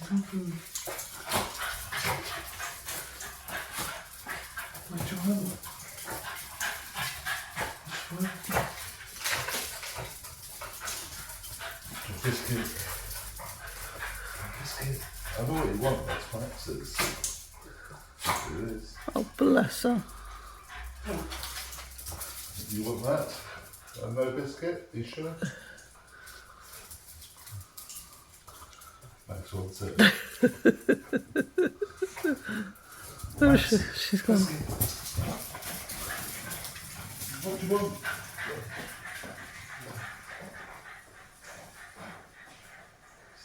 What do you want? Biscuit. Biscuit. I know what you want, that's fine. It is. Oh, bless her. You want that? And no biscuit? Are you sure? Max wants it. Oh, Max, she's gone. biscuit. What do you want?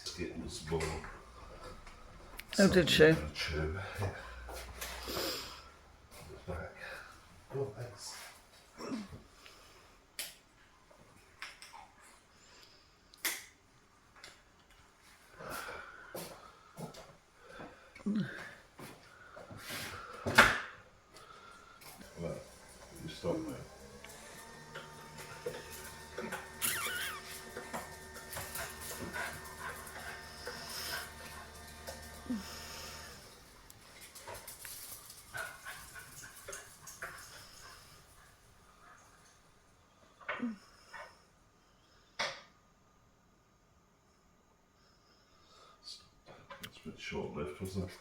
Biscuit was more. Oh, did she? Yeah. Back. Oh, thanks. Well, you stop me. It's a bit short-lived, wasn't it?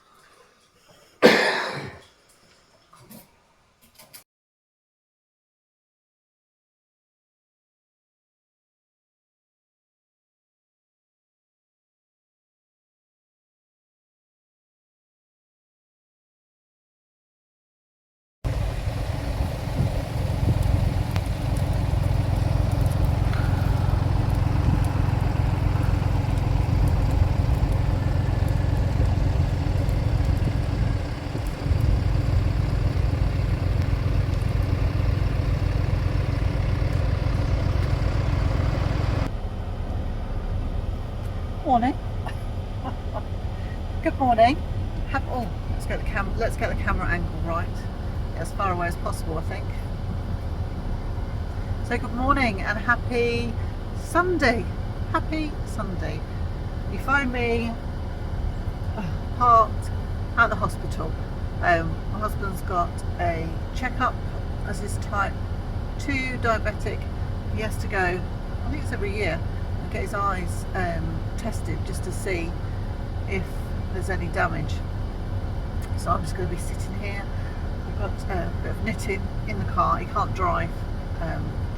Morning. Good morning. Let's get the camera angle right, as far away as possible, I think. So good morning and happy Sunday. Happy Sunday. You find me parked at the hospital. My husband's got a checkup as his type 2 diabetic. He has to go, I think it's every year, and get his eyes tested just to see if there's any damage. So I'm just going to be sitting here. I've got a bit of knitting in the car. He can't drive,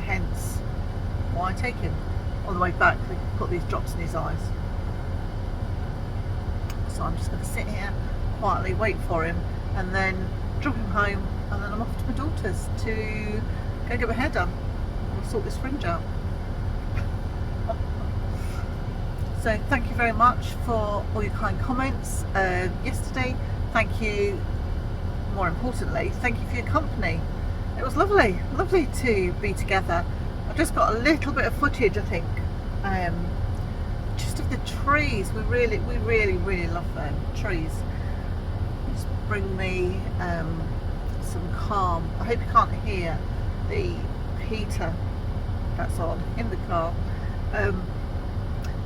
hence why I take him on the way back. They put these drops in his eyes. So I'm just going to sit here quietly, wait for him, and then drop him home, and then I'm off to my daughter's to go get my hair done. I'll sort this fringe out. So thank you very much for all your kind comments yesterday. Thank you, more importantly, thank you for your company. It was lovely to be together. I've just got a little bit of footage, I think, just of the trees. We really love trees. Just bring me some calm. I hope you can't hear the heater that's on in the car.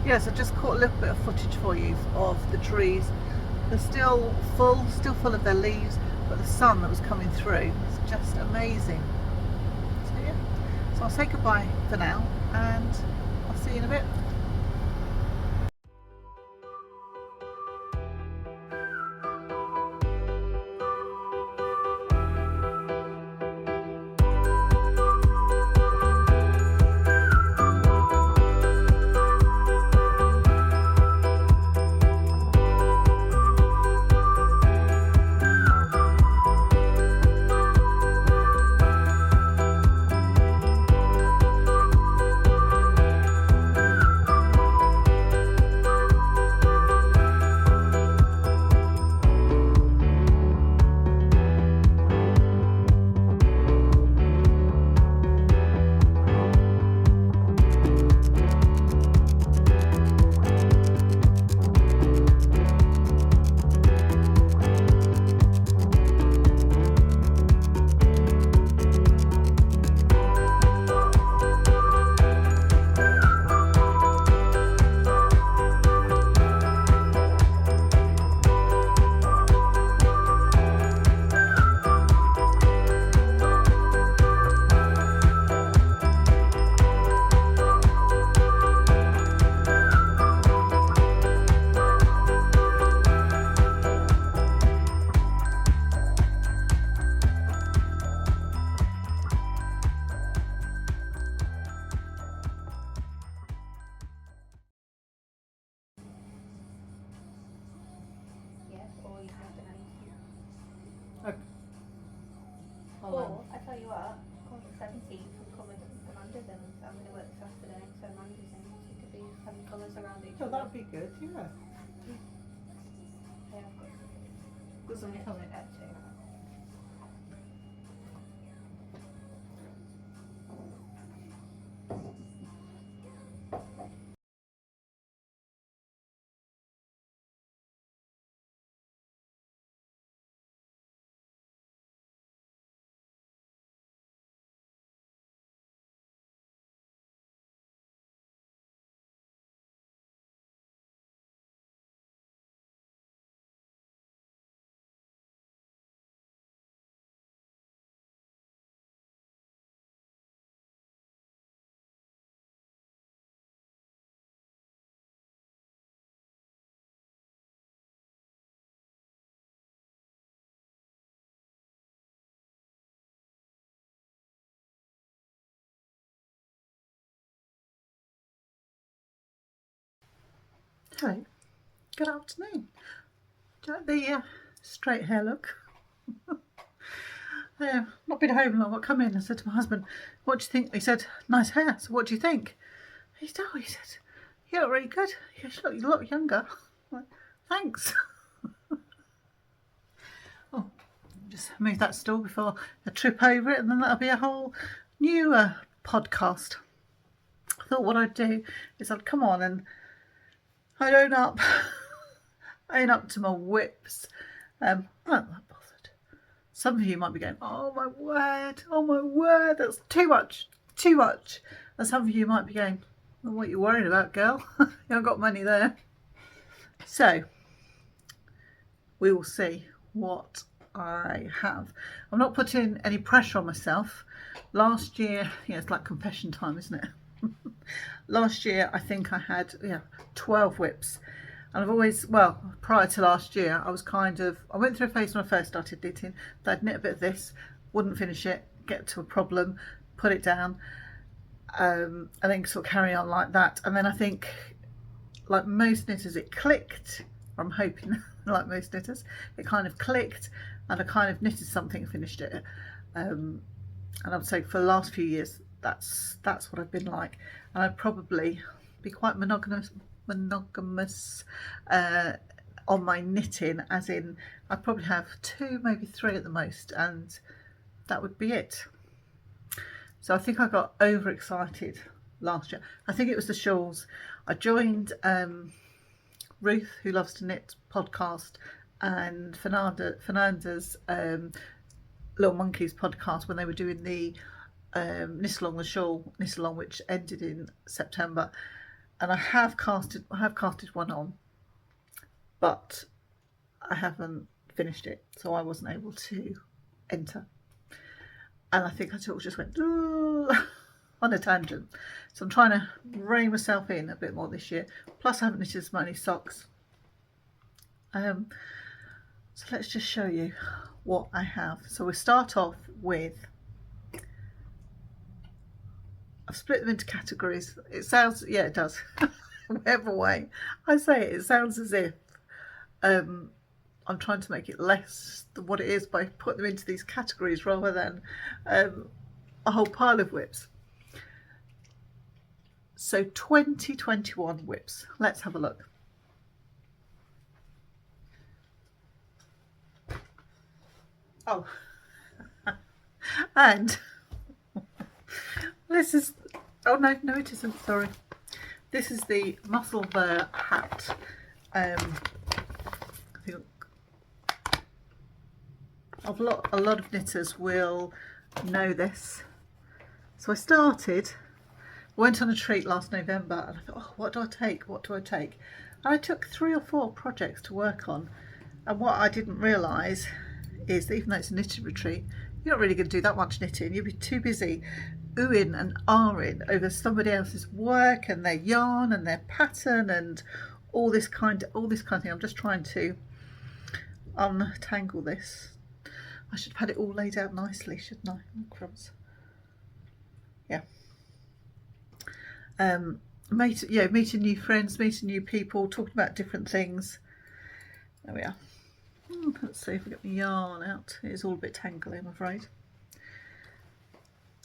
Yes, I just caught a little bit of footage for you of the trees. They're still full of their leaves, but the sun that was coming through is just amazing. So yeah, so I'll say goodbye for now, and I'll see you in a bit. Oh, that'd be good, yeah. Got somebody coming. Hello, good afternoon. Do you like the straight hair look? Not been home long. I come in and said to my husband, "What do you think?" He said, "Nice hair." So what do you think? He said, "You look really good. You look a lot younger." I'm like, thanks. Oh, just move that stool before I trip over it, and then that'll be a whole new podcast. I thought what I'd do is I'd come on and I'd own up to my WIPS. I'm not that bothered. Some of you might be going, oh my word, that's too much. And some of you might be going, well, what are you worried about, girl? You haven't got money there. So we will see what I have. I'm not putting any pressure on myself. Last year, it's like confession time, isn't it? Last year I think I had 12 WIPs, and I've always, well, prior to last year I went through a phase when I first started knitting that I'd knit a bit of this, wouldn't finish it, get to a problem, put it down, and then sort of carry on like that. And then I think, like most knitters, it clicked, or I'm hoping like most knitters, it kind of clicked and I kind of knitted something and finished it. And I would say for the last few years that's what I've been like, and I'd probably be quite monogamous on my knitting, as in I'd probably have 2, maybe 3 at the most, and that would be it. So I think I got overexcited last year. I think it was the shawls. I joined Ruth, Who Loves to Knit podcast, and Fernanda's Little Monkeys podcast when they were doing the Knit Along the Shawl Knit Along, which ended in September, and I have casted one on, but I haven't finished it, so I wasn't able to enter, and I think I just went on a tangent. So I'm trying to rein myself in a bit more this year. Plus I haven't knitted as many socks. So let's just show you what I have. So we'll start off with, I've split them into categories. It sounds, it does. Whatever way I say it, it sounds as if I'm trying to make it less than what it is by putting them into these categories rather than a whole pile of WIPs. So 2021 WIPs. Let's have a look. Oh, and this is, oh no it isn't, sorry. This is the Muscle Bear hat. I think a lot of knitters will know this. So I went on a treat last November, and I thought, oh, what do I take? And I took 3 or 4 projects to work on, and what I didn't realise is that even though it's a knitting retreat, you're not really going to do that much knitting. You'll be too busy oohing and ahhing over somebody else's work and their yarn and their pattern and all this kind of thing. I'm just trying to untangle this. I should have had it all laid out nicely, shouldn't I? Oh, crumbs. Yeah. Meeting new friends, meeting new people, talking about different things. There we are. Let's see if we get the yarn out. It's all a bit tangly, I'm afraid.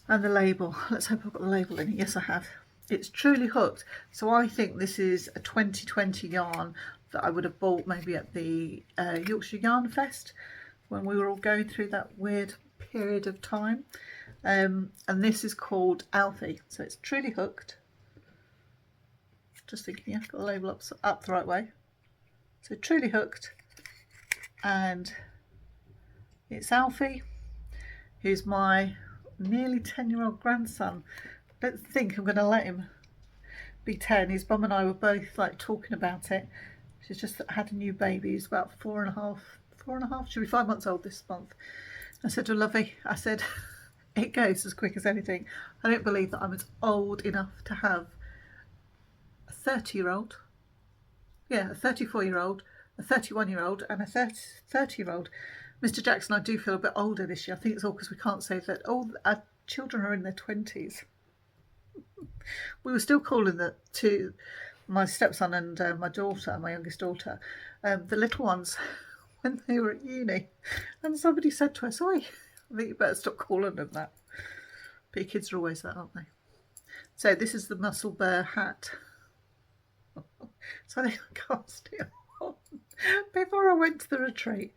And the label. Let's hope I've got the label in it. Yes, I have. It's truly hooked. So I think this is a 2020 yarn that I would have bought maybe at the Yorkshire Yarn Fest when we were all going through that weird period of time. And this is called Alfie. So it's truly hooked. Just thinking, yeah, got the label up the right way. So truly hooked. And it's Alfie, who's my nearly 10-year-old grandson. I don't think I'm going to let him be 10. His mum and I were both like talking about it. She's just had a new baby. He's about 4.5, should be 5 months old this month. I said to Lovey, I said, it goes as quick as anything. I don't believe that I'm as old enough to have a 30-year-old, yeah, a 34-year-old, a 31-year-old and a 30-year-old. Mr. Jackson, I do feel a bit older this year. I think it's all because we can't say that all our children are in their 20s. We were still calling to my stepson and my daughter, my youngest daughter, the little ones when they were at uni. And somebody said to us, oi, I think you better stop calling them that. But your kids are always that, aren't they? So this is the Muscle Bear hat. So I think I cast it on before I went to the retreat.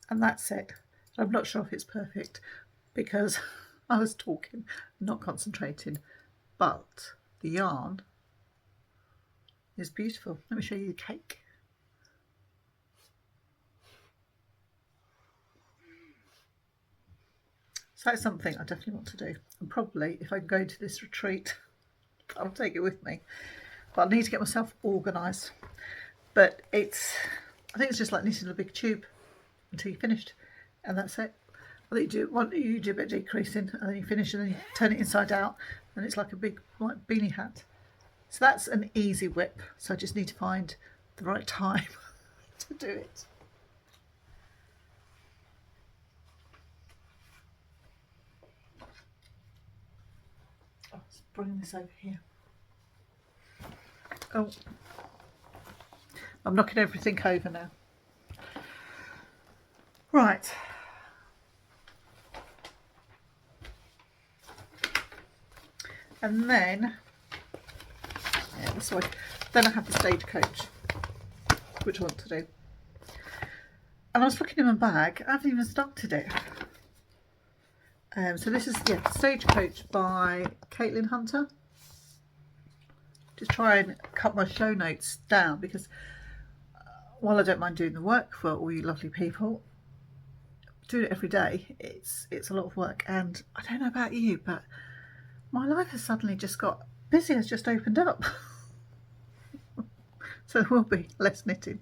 And that's it. I'm not sure if it's perfect because I was talking, not concentrating. But the yarn is beautiful. Let me show you the cake. So that's something I definitely want to do. And probably if I go to this retreat, I'll take it with me. But I need to get myself organised. But I think it's just like knitting a big tube until you're finished. And that's it. I think you do a bit of decreasing and then you finish and then you turn it inside out and it's like a big like beanie hat. So that's an easy whip. So I just need to find the right time to do it. Oh, let's bring this over here. Oh, I'm knocking everything over now. Right. And then, yeah, this way. Then I have the stagecoach, which I want to do. And I was looking in my bag, I haven't even started it. So this is, yeah, Stagecoach by Caitlin Hunter. Just try and cut my show notes down because while I don't mind doing the work for all you lovely people, doing it every day, it's a lot of work. And I don't know about you, but my life has suddenly just got busy, has just opened up. So there will be less knitting.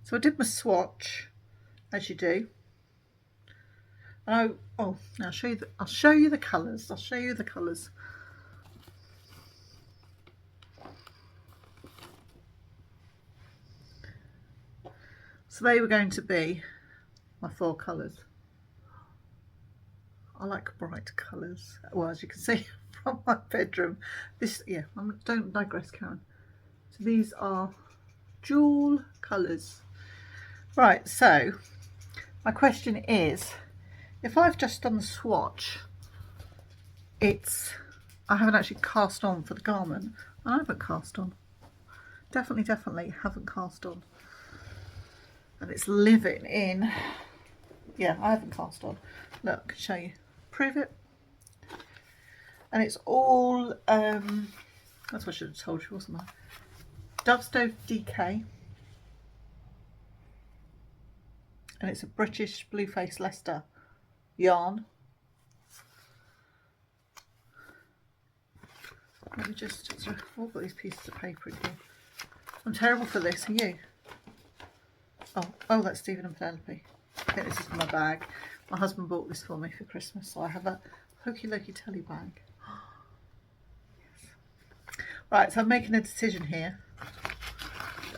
So I did my swatch, as you do. And now I'll show you the colours. I'll show you the colours. So they were going to be my 4 colours. I like bright colours. Well, as you can see from my bedroom, don't digress, Karen. So these are jewel colours. Right, so my question is, if I've just done the swatch, I haven't actually cast on for the garment. I haven't cast on. Definitely haven't cast on. And it's living in, yeah, I haven't cast on. Look, I can show you. Prove it. And it's all, that's what I should have told you, wasn't I? Dovestove DK. And it's a British Blueface Leicester yarn. Let me just, I've got these pieces of paper in here. I'm terrible for this, are you? Oh, that's Stephen and Penelope. I think this is my bag. My husband bought this for me for Christmas, so I have a Hokey Lokey Telly bag. Yes. Right, so I'm making a decision here.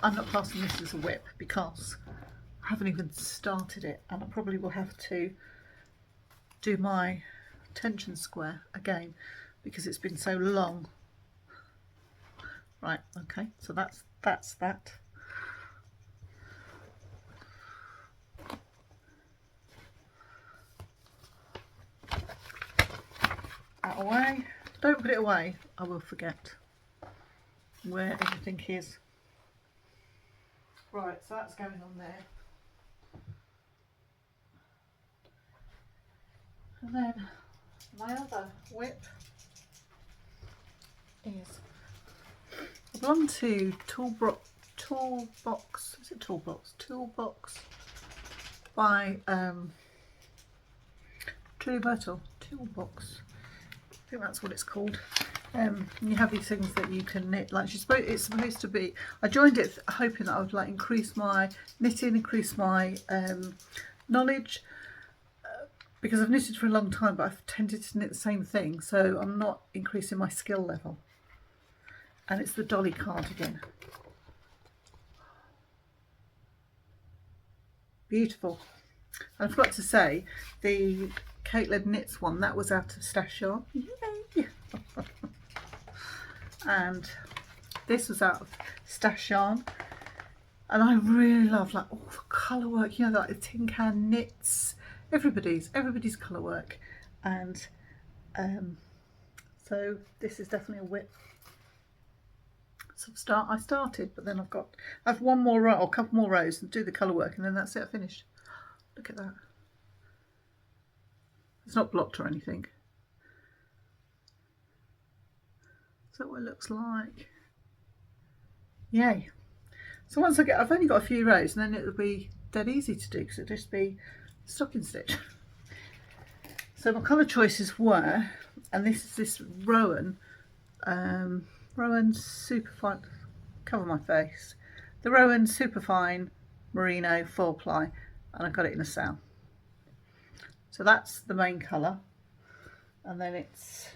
I'm not classing this as a whip because I haven't even started it, and I probably will have to do my tension square again because it's been so long. Right, okay, so that's that. That away. don't put it away, I will forget where everything is. Right, so that's going on there. And then my other whip is, I belong to Toolbox, is it Toolbox? Toolbox by Truly Myrtle, Toolbox, I think that's what it's called. You have these things that you can knit, like it's supposed to be, I joined it hoping that I would like increase my knitting, increase my knowledge, because I've knitted for a long time, but I've tended to knit the same thing, so I'm not increasing my skill level. And it's the Dolly cardigan. Beautiful. And I forgot to say, the Caitlin Knits one, that was out of stash yarn. Yay! And this was out of stash yarn. And I really love like all the colour work, you know, like the Tin Can Knits, everybody's colour work. And so this is definitely a whip. So I started, but then I've one more row, or a couple more rows, and do the colour work, and then that's it, I finished. Look at that. It's not blocked or anything. So what it looks like. Yay. So once I've only got a few rows, and then it'll be dead easy to do, because it'll just be stocking stitch. So my colour choices were, and this is this Rowan Superfine, cover my face, the Rowan Superfine Merino 4-ply, and I got it in a sale. So that's the main colour, and then it's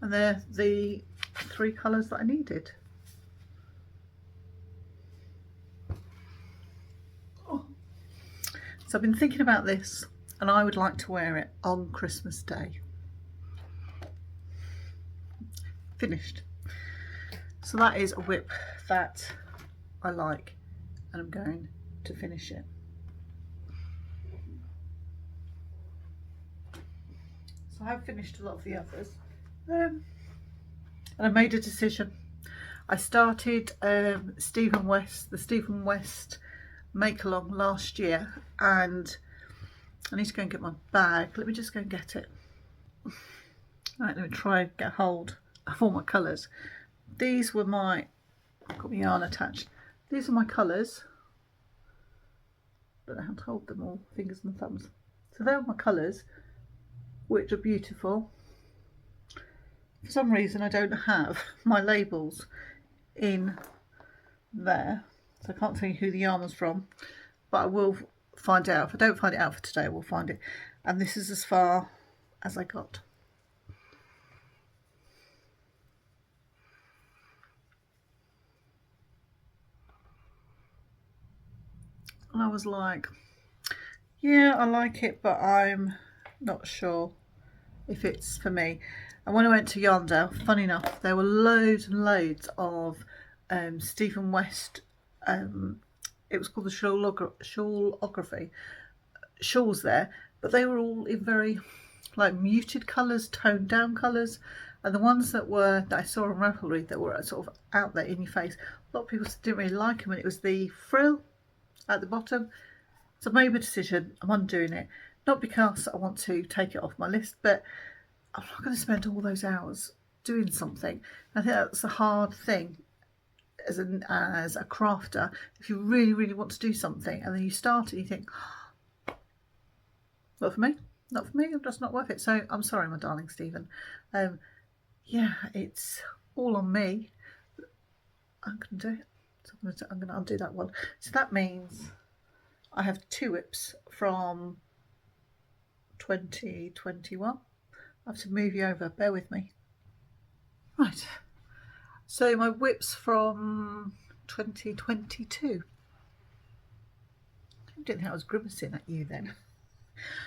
and they're the 3 colours that I needed. Oh. So I've been thinking about this, and I would like to wear it on Christmas Day. Finished. So that is a whip that I like, and I'm going to finish it. So I have finished a lot of the others, and I made a decision. I started the Stephen West make along last year, and I need to go and get my bag. Let me just go and get it. Right, let me try and get hold of all my colours. These were my, I've got my yarn attached. These are my colours. Don't know how to hold them all, fingers and thumbs. So they're my colours, which are beautiful. For some reason I don't have my labels in there, so I can't tell you who the yarn was from, but I will find out. If I don't find it out for today, I will find it. And this is as far as I got. And I was like, yeah, I like it, but I'm not sure if it's for me. And when I went to Yarndale, funny enough, there were loads and loads of Stephen West, it was called the shawlography, shawls there, but they were all in very like muted colours, toned down colours. And the ones that I saw on Ravelry that were sort of out there in your face, a lot of people didn't really like them, and it was the frill at the bottom. So I made a decision, I'm undoing it. Not because I want to take it off my list, but I'm not going to spend all those hours doing something. I think that's a hard thing as a crafter. If you really, really want to do something, and then you start it, you think, oh, not for me, not for me, I'm just not worth it. So I'm sorry, my darling Stephen. Yeah, it's all on me. I'm going to do it. So I'm going to undo that one. So that means I have 2 whips from 2021. I have to move you over, bear with me. Right, so my whips from 2022. I didn't think I was grimacing at you then.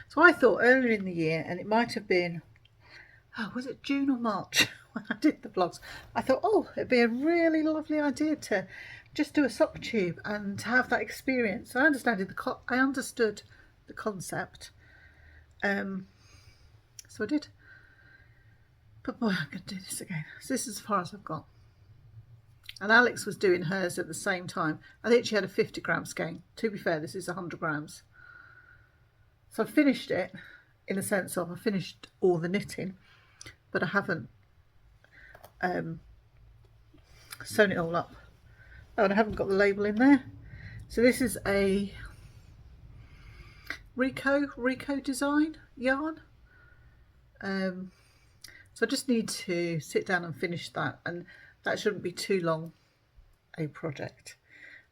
So I thought earlier in the year, and it might have been, oh, was it June or March when I did the vlogs, I thought, oh, it'd be a really lovely idea to just do a sock tube and have that experience. I understood the concept. So I did. But boy, I'm going to do this again. So this is as far as I've got. And Alex was doing hers at the same time. I think she had a 50 gram skein. To be fair, this is 100 grams. So I finished it in the sense of I finished all the knitting, but I haven't sewn it all up. Oh, and I haven't got the label in there. So this is a Rico design yarn. So I just need to sit down and finish that, and that shouldn't be too long a project.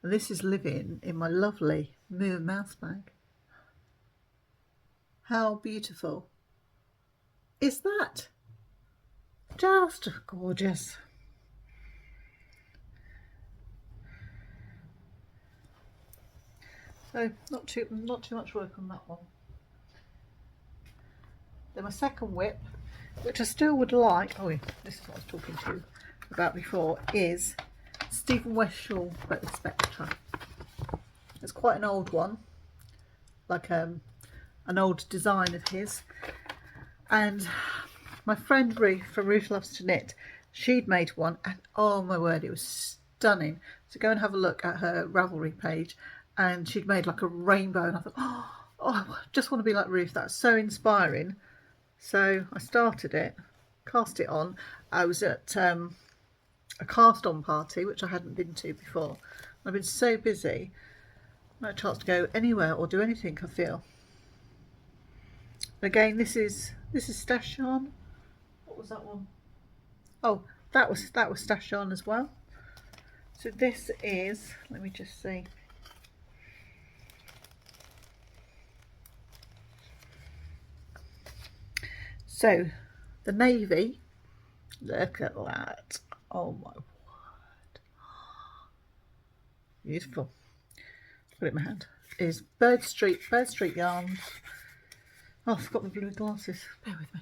And this is living in my lovely Moo mouse bag. How beautiful is that? Just gorgeous. So not too much work on that one. Then my second WIP, which I still would like, oh yeah, this is what I was talking to you about before, is Stephen Westshall but the Spectre. It's quite an old one, like an old design of his. And my friend Ruth from Ruth Loves to Knit, she'd made one, and oh my word, it was stunning. So go and have a look at her Ravelry page, and she'd made like a rainbow, and I thought, oh, I just want to be like Ruth. That's so inspiring. So I started it, cast it on. I was at a cast on party, which I hadn't been to before. I've been so busy, not a chance to go anywhere or do anything, I feel. Again, this is stash yarn. What was that one? Oh, that was stash yarn as well. So this is, let me just see. So the navy, look at that. Oh my word. Beautiful. Put it in my hand. Is Bird Street yarns. Oh, I forgot my blue glasses. Bear with me.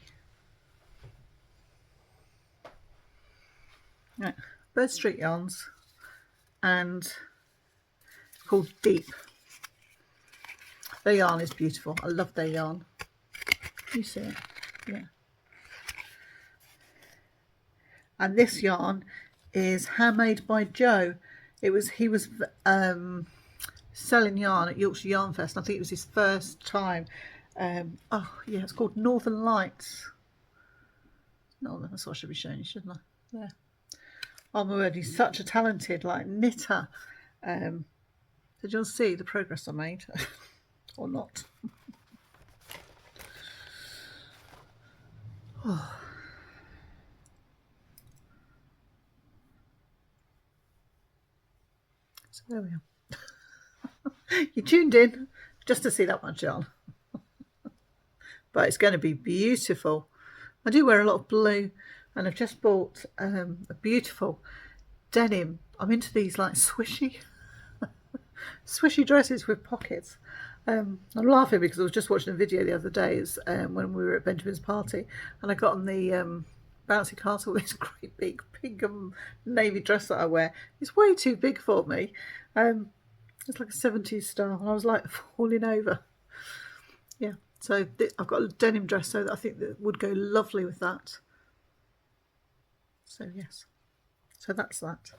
Right, Bird Street yarns, and called Deep. Their yarn is beautiful. I love their yarn. You see it? Yeah. And this yarn is handmade by Joe. He was selling yarn at Yorkshire Yarn Fest. I think it was his first time. Oh yeah, it's called Northern Lights. No, that's what I should be showing you, shouldn't I? There. Oh my word, he's such a talented knitter. Did you all see the progress I made? Or not? Oh. So there we are. You tuned in just to see that much yarn. But it's going to be beautiful. I do wear a lot of blue, and I've just bought a beautiful denim. I'm into these like swishy dresses with pockets. I'm laughing because I was just watching a video the other day when we were at Benjamin's party, and I got on the bouncy castle, this great big pink and navy dress that I wear. It's way too big for me. It's like a 70s style, and I was like falling over. Yeah, so I've got a denim dress, so that I think that would go lovely with that. So yes, so that's that.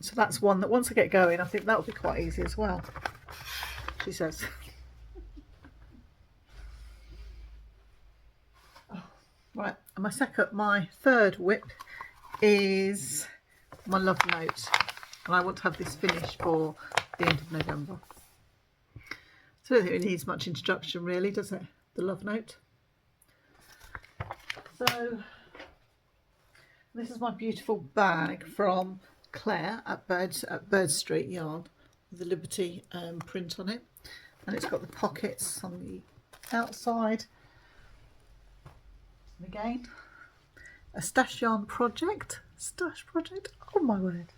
So that's one that once I get going, I think that will be quite easy as well, she says. Oh, right, and my third WIP is my love note, and I want to have this finished for the end of November. So I don't think it needs much introduction really, does it? The love note. So this is my beautiful bag from Claire at Bird Street Yarn, with the Liberty print on it, and it's got the pockets on the outside. And again, a stash yarn project. Stash project. Oh my word.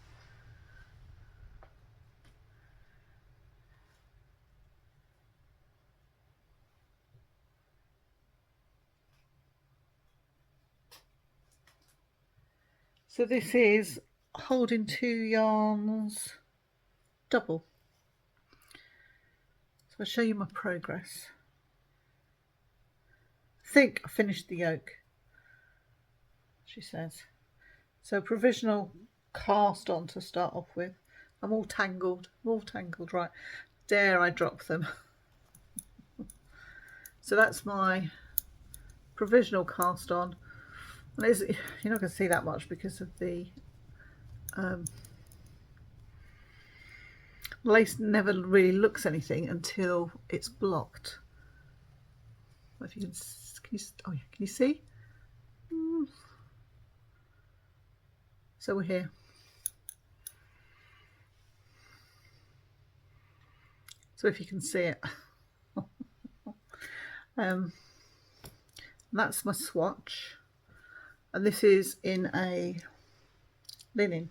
So this is holding 2 yarns double. So I'll show you my progress. I think I finished the yoke, she says. So provisional cast on to start off with. I'm all tangled, right. Dare I drop them. So that's my provisional cast on. And you're not going to see that much because of the lace never really looks anything until it's blocked. If you can oh yeah, can you see? So we're here. So if you can see it. That's my swatch, and this is in a linen.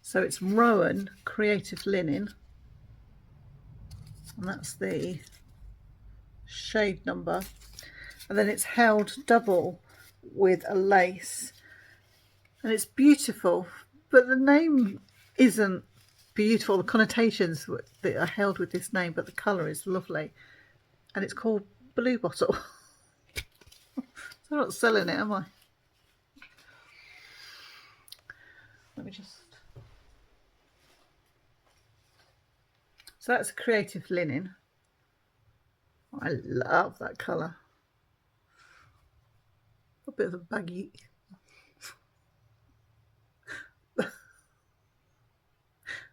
So it's Rowan Creative Linen, and that's the shade number, and then it's held double with a lace, and it's beautiful, but the name isn't beautiful. The connotations that are held with this name, but the colour is lovely, and it's called Blue Bottle. So I'm not selling it, am I? Let me just... So that's a Creative Linen. I love that colour. A bit of a baggy...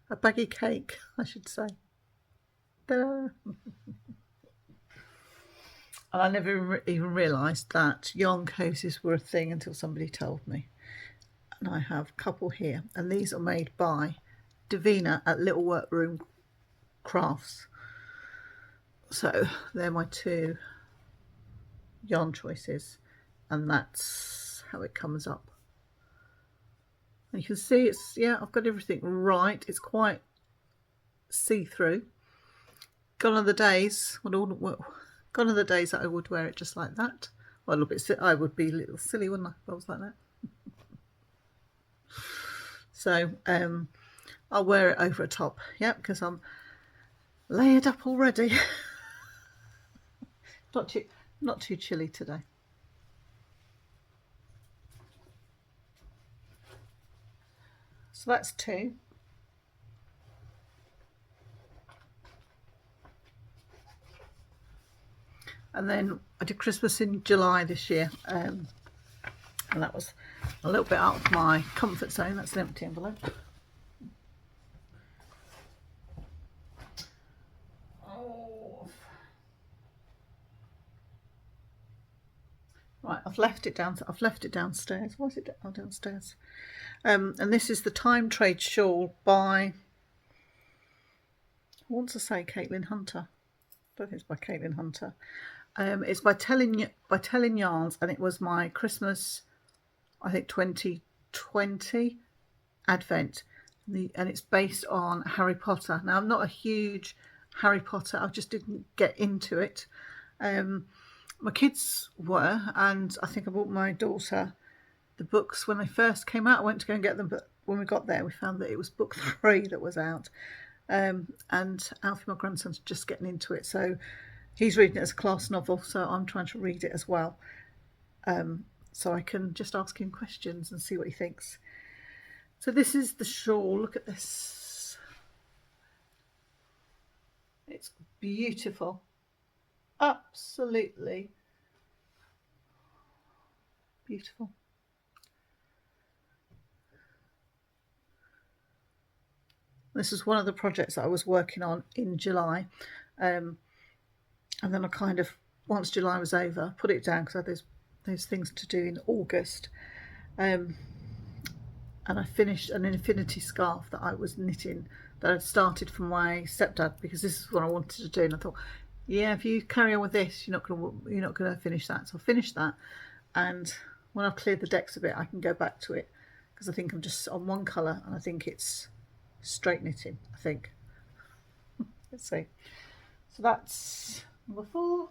a baggy cake, I should say. Ta-da! And I never even realised that yarn cozies were a thing until somebody told me. And I have a couple here, and these are made by Davina at Little Workroom Crafts. So they're my 2 yarn choices, and that's how it comes up. And you can see it's, yeah, I've got everything right. It's quite see-through. Gone are the days when gone are the days that I would wear it just like that. Well, a little bit, I would be a little silly, wouldn't I, if I was like that? So I'll wear it over a top, yeah, because I'm layered up already. Not too chilly today. So that's 2. And then I did Christmas in July this year, and that was a little bit out of my comfort zone. That's an empty envelope. Oh. Right, I've left it downstairs. Why is it downstairs? And this is the Time Trade shawl by, I want to say Caitlin Hunter. I don't think it's by Caitlin Hunter. It's by Telling Yarns, and it was my Christmas, I think 2020 Advent, and it's based on Harry Potter. Now I'm not a huge Harry Potter, I just didn't get into it. My kids were, and I think I bought my daughter the books when they first came out. I went to go and get them, but when we got there we found that it was book 3 that was out. And Alfie, my grandson's just getting into it, so he's reading it as a class novel, so I'm trying to read it as well, so I can just ask him questions and see what he thinks. So this is the shawl. Look at this. It's beautiful. Absolutely beautiful. This is one of the projects that I was working on in July, and then I kind of, once July was over, put it down because I had those things to do in August, and I finished an infinity scarf that I was knitting, that I'd started from my stepdad, because this is what I wanted to do, and I thought, yeah, if you carry on with this, you're not going to finish that. So I finished that, and when I've cleared the decks a bit, I can go back to it, because I think I'm just on one colour and I think it's straight knitting, I think. Let's see. So that's number 4.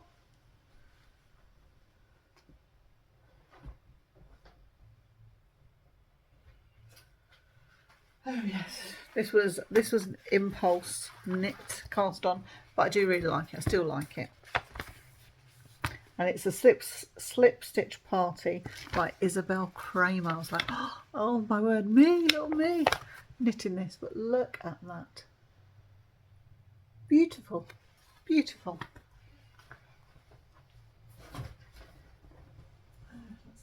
Oh yes, this was an impulse knit cast on, but I do really like it. I still like it. And it's a slip stitch party by Isabel Kramer. I was like, oh my word, me, little me, knitting this. But look at that, beautiful, beautiful. Let's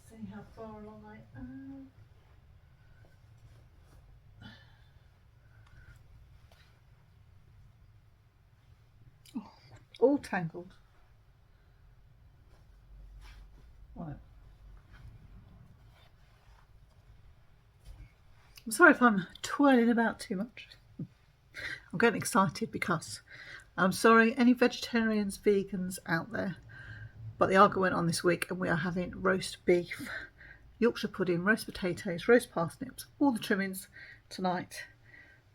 see how far along I am. All tangled. Right. I'm sorry if I'm twirling about too much. I'm getting excited because I'm sorry, any vegetarians, vegans out there, but the Argo went on this week and we are having roast beef, Yorkshire pudding, roast potatoes, roast parsnips, all the trimmings tonight.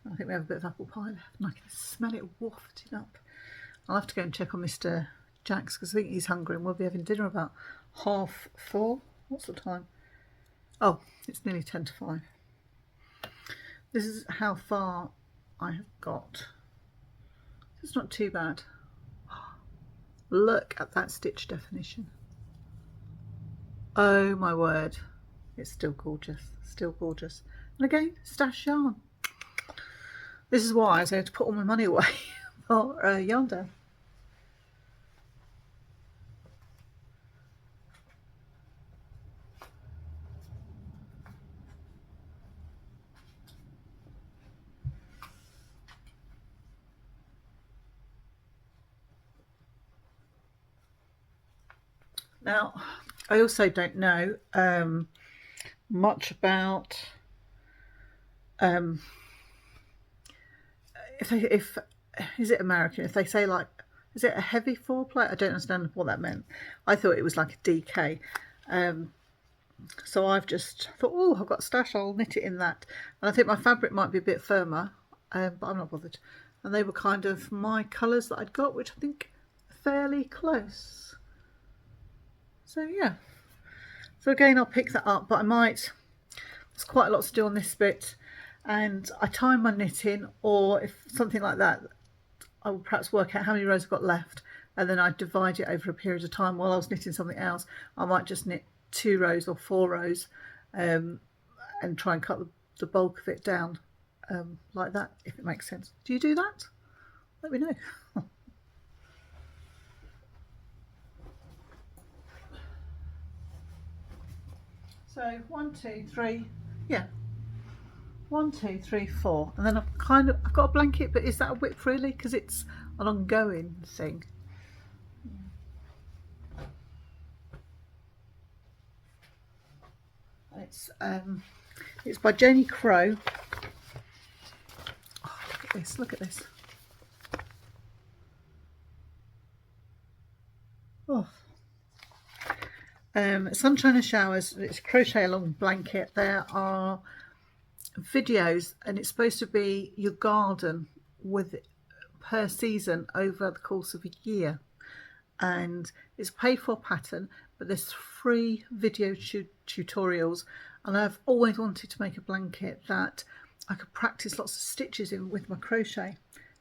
I think we have a bit of apple pie left and I can smell it wafting up. I'll have to go and check on Mr. Jack's because I think he's hungry and we'll be having dinner about 4:30. What's the time? Oh, it's nearly 10 to 5. This is how far I have got. It's not too bad. Look at that stitch definition. Oh my word. It's still gorgeous. Still gorgeous. And again, stash yarn. This is why I was going to put all my money away for yarn down. Now, I also don't know much about if is it American? If they say like, is it a heavy 4-plait? I don't understand what that meant. I thought it was like a DK. So I've just thought, oh, I've got a stash, I'll knit it in that. And I think my fabric might be a bit firmer, but I'm not bothered. And they were kind of my colours that I'd got, which I think are fairly close. So yeah, so again I'll pick that up, but I might, there's quite a lot to do on this bit and I time my knitting, or if something like that I will perhaps work out how many rows I've got left and then I divide it over a period of time. While I was knitting something else I might just knit 2 rows or 4 rows and try and cut the bulk of it down like that, if it makes sense. Do you do that? Let me know. So 1, 2, 3, yeah, 1, 2, 3, 4, and then I've got a blanket, but is that a WIP really? Because it's an ongoing thing. It's by Jenny Crow. Oh, look at this! Look at this! Oh. Sunshine and Showers. It's a crochet along blanket. There are videos and it's supposed to be your garden with per season over the course of a year, and it's a paid for pattern, but there's free video tutorials, and I've always wanted to make a blanket that I could practice lots of stitches in with my crochet.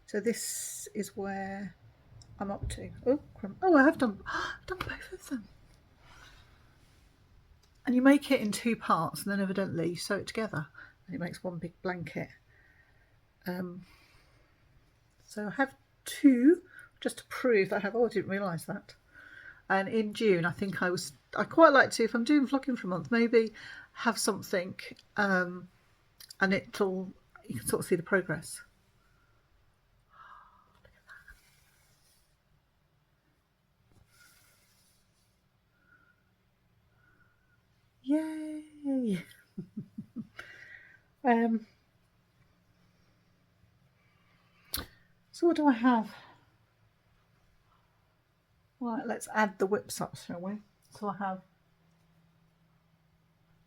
So this is where I'm up to. Oh, I have done both of them. And you make it in 2 parts and then evidently you sew it together and it makes one big blanket. So I have 2 just to prove that I have. Oh, I didn't realise that. And in June I think I quite like to, if I'm doing vlogging for a month, maybe have something and you can sort of see the progress. Yay! So what do I have? Right, let's add the WIPS up, shall we? So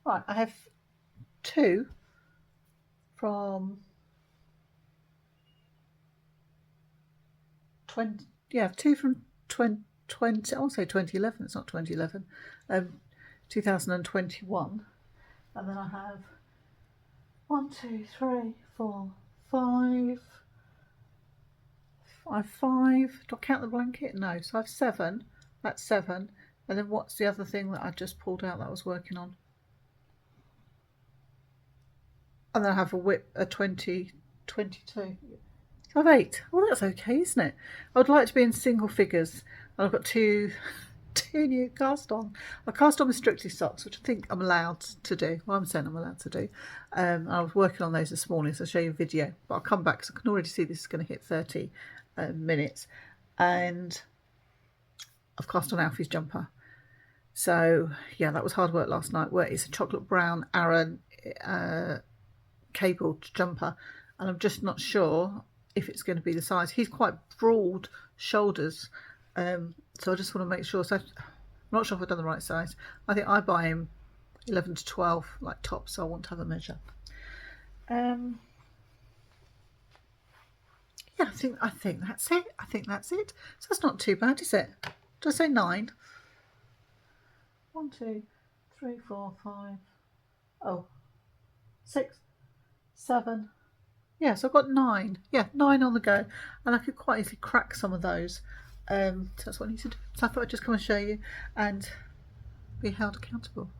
I have two from 20, yeah, two from 20, I won't say 2011, it's not 2011, 2021. And then I have 1, 2, 3, 4, 5. I have 5. Do I count the blanket? No. So I have 7. That's 7. And then what's the other thing that I just pulled out that I was working on? And then I have a WIP, a 2022. I have 8. Well, that's okay, isn't it? I would like to be in single figures. And I've got two new cast on. I cast on with Strictly socks, which I think I'm allowed to do. Well, I'm saying I'm allowed to do. I was working on those this morning, so I'll show you a video. But I'll come back because I can already see this is going to hit 30 minutes. And I've cast on Alfie's jumper. So, yeah, that was hard work last night. It's a chocolate brown Aran cabled jumper. And I'm just not sure if it's going to be the size. He's quite broad shoulders. So I just want to make sure. So I'm not sure if I've done the right size. I think I buy him 11 to 12 like top, so I want to have a measure. Yeah, I think that's it. I think that's it. So that's not too bad, is it? Did I say 9? 1, 2, 3, 4, 5. 6, 7. Yeah, so I've got 9. Yeah, 9 on the go, and I could quite easily crack some of those. So that's what I need to do. So I thought I'd just come and show you and be held accountable.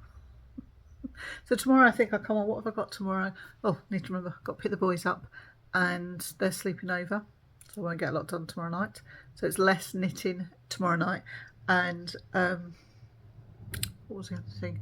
So tomorrow I think I'll come on. What have I got tomorrow? Oh, need to remember, I've got to pick the boys up and they're sleeping over, so I won't get a lot done tomorrow night. So it's less knitting tomorrow night. And what was the other thing?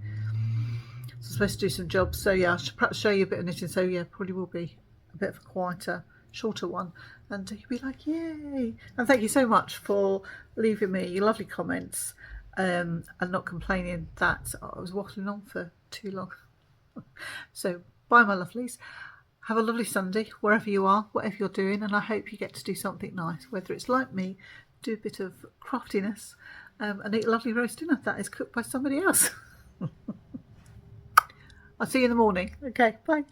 So I'm supposed to do some jobs. So yeah, I should perhaps show you a bit of knitting. So yeah, probably will be a bit of a quieter, shorter one, and you'll be like, yay. And thank you so much for leaving me your lovely comments and not complaining that I was waffling on for too long. So bye, my lovelies. Have a lovely Sunday wherever you are, whatever you're doing, and I hope you get to do something nice, whether it's like me, do a bit of craftiness and eat a lovely roast dinner that is cooked by somebody else. I'll see you in the morning. Okay, bye.